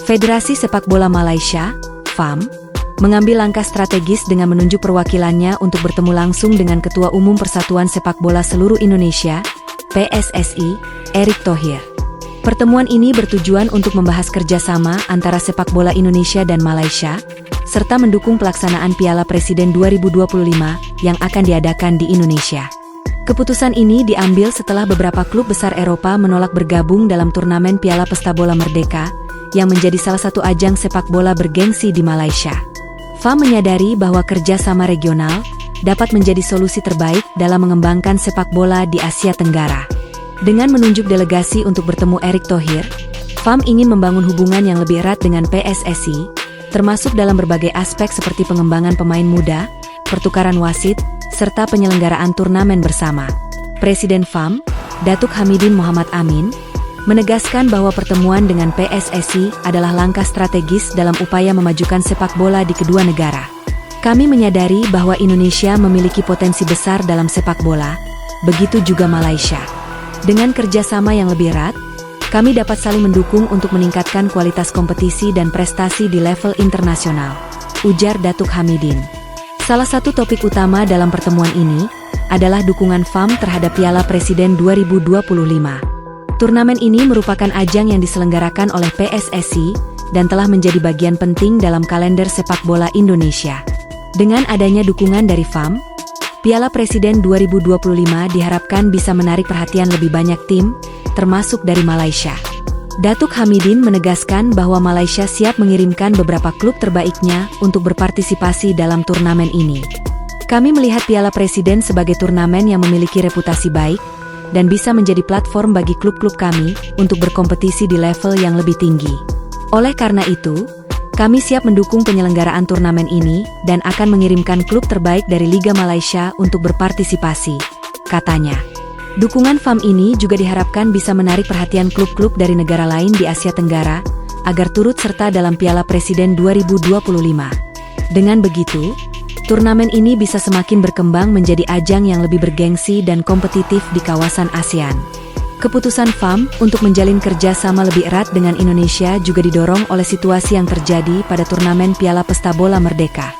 Federasi Sepak Bola Malaysia, FAM, mengambil langkah strategis dengan menunjuk perwakilannya untuk bertemu langsung dengan Ketua Umum Persatuan Sepak Bola Seluruh Indonesia, PSSI, Erick Thohir. Pertemuan ini bertujuan untuk membahas kerjasama antara sepak bola Indonesia dan Malaysia, serta mendukung pelaksanaan Piala Presiden 2025 yang akan diadakan di Indonesia. Keputusan ini diambil setelah beberapa klub besar Eropa menolak bergabung dalam turnamen Piala Pesta Bola Merdeka, yang menjadi salah satu ajang sepak bola bergengsi di Malaysia. FAM menyadari bahwa kerjasama regional dapat menjadi solusi terbaik dalam mengembangkan sepak bola di Asia Tenggara. Dengan menunjuk delegasi untuk bertemu Erick Thohir, FAM ingin membangun hubungan yang lebih erat dengan PSSI, termasuk dalam berbagai aspek seperti pengembangan pemain muda, pertukaran wasit, serta penyelenggaraan turnamen bersama. Presiden FAM, Datuk Hamidin Mohamad Amin, menegaskan bahwa pertemuan dengan PSSI adalah langkah strategis dalam upaya memajukan sepak bola di kedua negara. Kami menyadari bahwa Indonesia memiliki potensi besar dalam sepak bola, begitu juga Malaysia. Dengan kerjasama yang lebih erat, kami dapat saling mendukung untuk meningkatkan kualitas kompetisi dan prestasi di level internasional, ujar Datuk Hamidin. Salah satu topik utama dalam pertemuan ini adalah dukungan FAM terhadap Piala Presiden 2025. Turnamen ini merupakan ajang yang diselenggarakan oleh PSSI dan telah menjadi bagian penting dalam kalender sepak bola Indonesia. Dengan adanya dukungan dari FAM, Piala Presiden 2025 diharapkan bisa menarik perhatian lebih banyak tim, termasuk dari Malaysia. Datuk Hamidin menegaskan bahwa Malaysia siap mengirimkan beberapa klub terbaiknya untuk berpartisipasi dalam turnamen ini. Kami melihat Piala Presiden sebagai turnamen yang memiliki reputasi baik, dan bisa menjadi platform bagi klub-klub kami untuk berkompetisi di level yang lebih tinggi. Oleh karena itu, kami siap mendukung penyelenggaraan turnamen ini dan akan mengirimkan klub terbaik dari Liga Malaysia untuk berpartisipasi, katanya. Dukungan FAM ini juga diharapkan bisa menarik perhatian klub-klub dari negara lain di Asia Tenggara agar turut serta dalam Piala Presiden 2025. Dengan begitu, turnamen ini bisa semakin berkembang menjadi ajang yang lebih bergengsi dan kompetitif di kawasan ASEAN. Keputusan FAM untuk menjalin kerjasama lebih erat dengan Indonesia juga didorong oleh situasi yang terjadi pada turnamen Piala Pesta Bola Merdeka.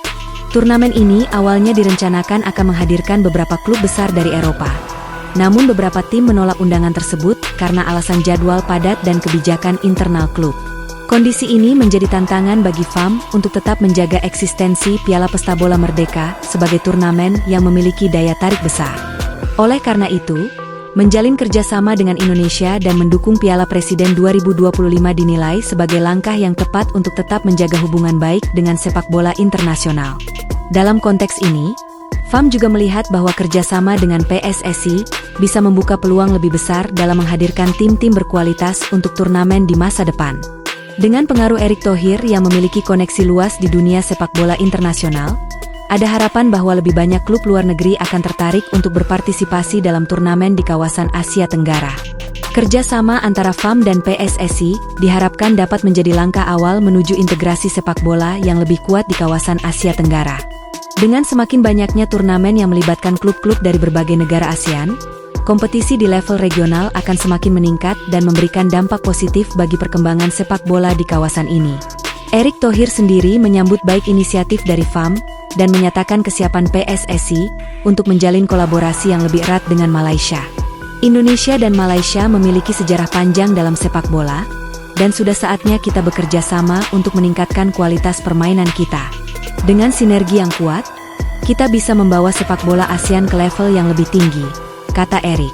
Turnamen ini awalnya direncanakan akan menghadirkan beberapa klub besar dari Eropa. Namun beberapa tim menolak undangan tersebut karena alasan jadwal padat dan kebijakan internal klub. Kondisi ini menjadi tantangan bagi FAM untuk tetap menjaga eksistensi Piala Pesta Bola Merdeka sebagai turnamen yang memiliki daya tarik besar. Oleh karena itu, menjalin kerjasama dengan Indonesia dan mendukung Piala Presiden 2025 dinilai sebagai langkah yang tepat untuk tetap menjaga hubungan baik dengan sepak bola internasional. Dalam konteks ini, FAM juga melihat bahwa kerjasama dengan PSSI bisa membuka peluang lebih besar dalam menghadirkan tim-tim berkualitas untuk turnamen di masa depan. Dengan pengaruh Erick Thohir yang memiliki koneksi luas di dunia sepak bola internasional, ada harapan bahwa lebih banyak klub luar negeri akan tertarik untuk berpartisipasi dalam turnamen di kawasan Asia Tenggara. Kerjasama antara FAM dan PSSI diharapkan dapat menjadi langkah awal menuju integrasi sepak bola yang lebih kuat di kawasan Asia Tenggara. Dengan semakin banyaknya turnamen yang melibatkan klub-klub dari berbagai negara ASEAN, kompetisi di level regional akan semakin meningkat dan memberikan dampak positif bagi perkembangan sepak bola di kawasan ini. Erick Thohir sendiri menyambut baik inisiatif dari FAM dan menyatakan kesiapan PSSI untuk menjalin kolaborasi yang lebih erat dengan Malaysia. Indonesia dan Malaysia memiliki sejarah panjang dalam sepak bola, dan sudah saatnya kita bekerja sama untuk meningkatkan kualitas permainan kita. Dengan sinergi yang kuat, kita bisa membawa sepak bola ASEAN ke level yang lebih tinggi, kata Erick.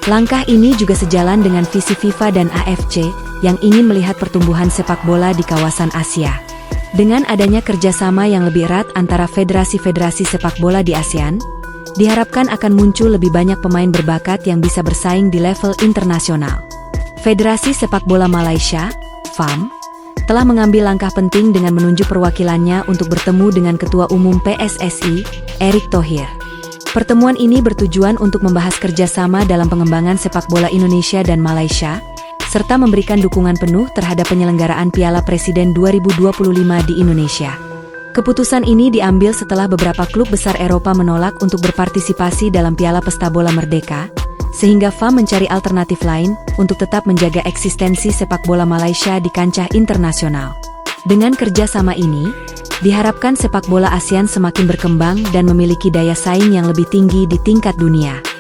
Langkah ini juga sejalan dengan visi FIFA dan AFC yang ingin melihat pertumbuhan sepak bola di kawasan Asia. Dengan adanya kerjasama yang lebih erat antara federasi-federasi sepak bola di ASEAN, diharapkan akan muncul lebih banyak pemain berbakat yang bisa bersaing di level internasional. Federasi Sepak Bola Malaysia, FAM, telah mengambil langkah penting dengan menunjuk perwakilannya untuk bertemu dengan Ketua Umum PSSI, Erick Thohir. Pertemuan ini bertujuan untuk membahas kerjasama dalam pengembangan sepak bola Indonesia dan Malaysia, serta memberikan dukungan penuh terhadap penyelenggaraan Piala Presiden 2025 di Indonesia. Keputusan ini diambil setelah beberapa klub besar Eropa menolak untuk berpartisipasi dalam Piala Pesta Bola Merdeka, sehingga FAM mencari alternatif lain untuk tetap menjaga eksistensi sepak bola Malaysia di kancah internasional. Dengan kerjasama ini, diharapkan sepak bola ASEAN semakin berkembang dan memiliki daya saing yang lebih tinggi di tingkat dunia.